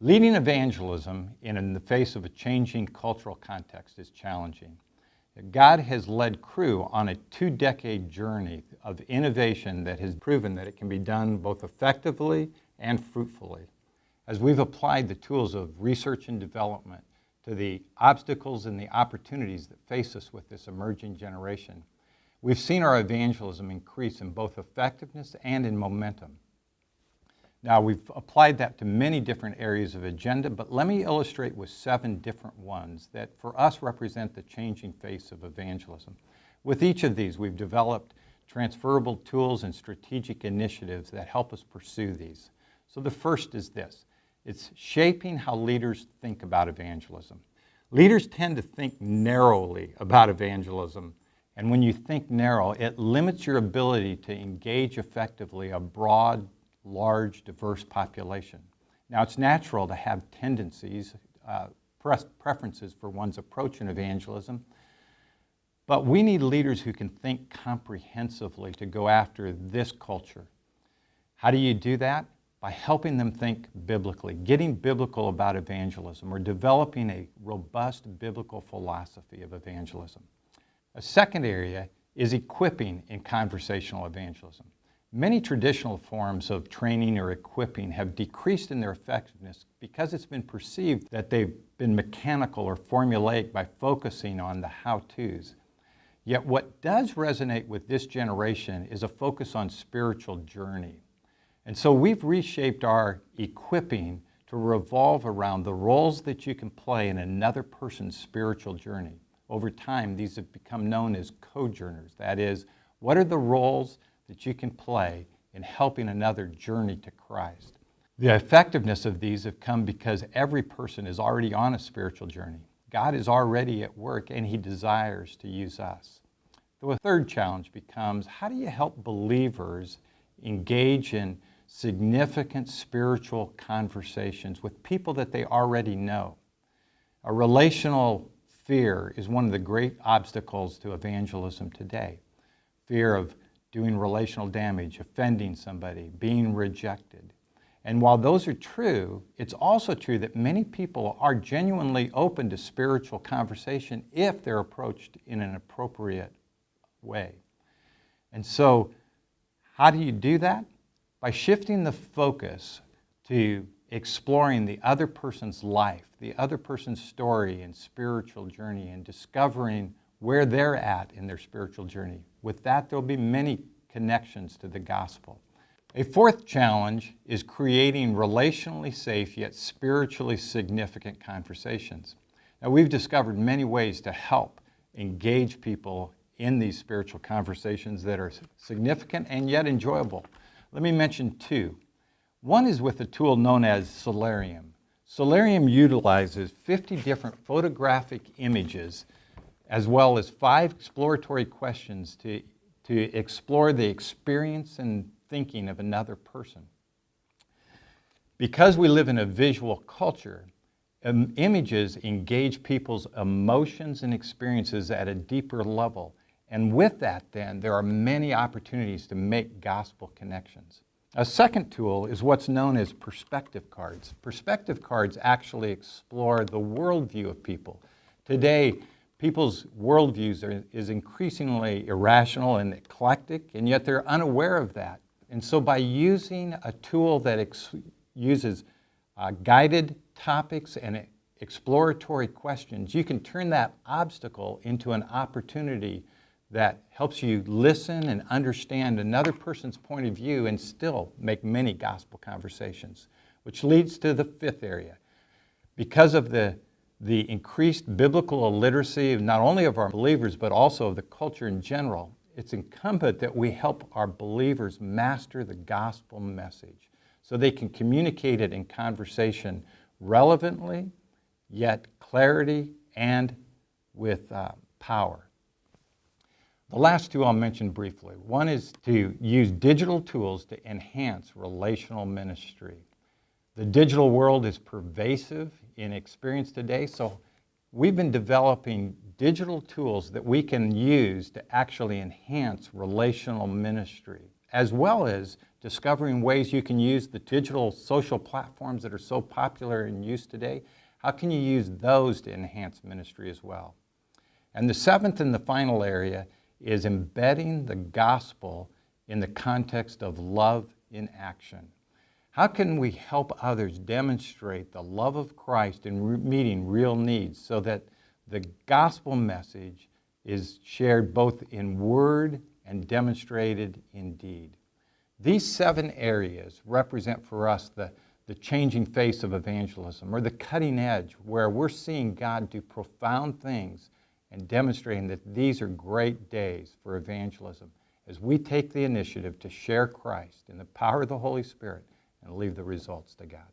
Leading evangelism in the face of a changing cultural context is challenging. God has led Cru on a 2-decade journey of innovation that has proven that it can be done both effectively and fruitfully. As we've applied the tools of research and development to the obstacles and the opportunities that face us with this emerging generation, we've seen our evangelism increase in both effectiveness and in momentum. Now, we've applied that to many different areas of agenda, but let me illustrate with 7 different ones that for us represent the changing face of evangelism. With each of these, we've developed transferable tools and strategic initiatives that help us pursue these. So the first is this. It's shaping how leaders think about evangelism. Leaders tend to think narrowly about evangelism, and when you think narrow, it limits your ability to engage effectively a broad, large, diverse population. Now, it's natural to have tendencies, preferences for one's approach in evangelism, but we need leaders who can think comprehensively to go after this culture. How do you do that? By helping them think biblically, getting biblical about evangelism, or developing a robust biblical philosophy of evangelism. A second area is equipping in conversational evangelism. Many traditional forms of training or equipping have decreased in their effectiveness because it's been perceived that they've been mechanical or formulaic by focusing on the how-tos. Yet what does resonate with this generation is a focus on spiritual journey. And so we've reshaped our equipping to revolve around the roles that you can play in another person's spiritual journey. Over time, these have become known as co-journers. That is, what are the roles that you can play in helping another journey to Christ? The effectiveness of these have come because every person is already on a spiritual journey. God is already at work, and He desires to use us. The third challenge becomes, how do you help believers engage in significant spiritual conversations with people that they already know? A relational fear is one of the great obstacles to evangelism today. Fear of doing relational damage, offending somebody, being rejected. And while those are true, it's also true that many people are genuinely open to spiritual conversation if they're approached in an appropriate way. And so, how do you do that? By shifting the focus to exploring the other person's life, the other person's story and spiritual journey, and discovering where they're at in their spiritual journey. With that, there'll be many connections to the gospel. A fourth challenge is creating relationally safe yet spiritually significant conversations. Now, we've discovered many ways to help engage people in these spiritual conversations that are significant and yet enjoyable. Let me mention 2. One is with a tool known as Solarium. Solarium utilizes 50 different photographic images as well as 5 exploratory questions to explore the experience and thinking of another person. Because we live in a visual culture, images engage people's emotions and experiences at a deeper level. And with that, then, there are many opportunities to make gospel connections. A second tool is what's known as perspective cards. Perspective cards actually explore the worldview of people. Today, people's worldviews is increasingly irrational and eclectic, and yet they're unaware of that. And so by using a tool that uses guided topics and exploratory questions, you can turn that obstacle into an opportunity that helps you listen and understand another person's point of view and still make many gospel conversations, which leads to the 5th area. Because of the increased biblical illiteracy of not only of our believers, but also of the culture in general, it's incumbent that we help our believers master the gospel message so they can communicate it in conversation relevantly, yet clarity and with power. The last 2 I'll mention briefly. One is to use digital tools to enhance relational ministry. The digital world is pervasive in experience today, so we've been developing digital tools that we can use to actually enhance relational ministry, as well as discovering ways you can use the digital social platforms that are so popular in use today. How can you use those to enhance ministry as well? And the seventh and the final area is embedding the gospel in the context of love in action. How can we help others demonstrate the love of Christ in meeting real needs so that the gospel message is shared both in word and demonstrated in deed? These 7 areas represent for us the changing face of evangelism, or the cutting edge where we're seeing God do profound things and demonstrating that these are great days for evangelism as we take the initiative to share Christ in the power of the Holy Spirit and leave the results to God.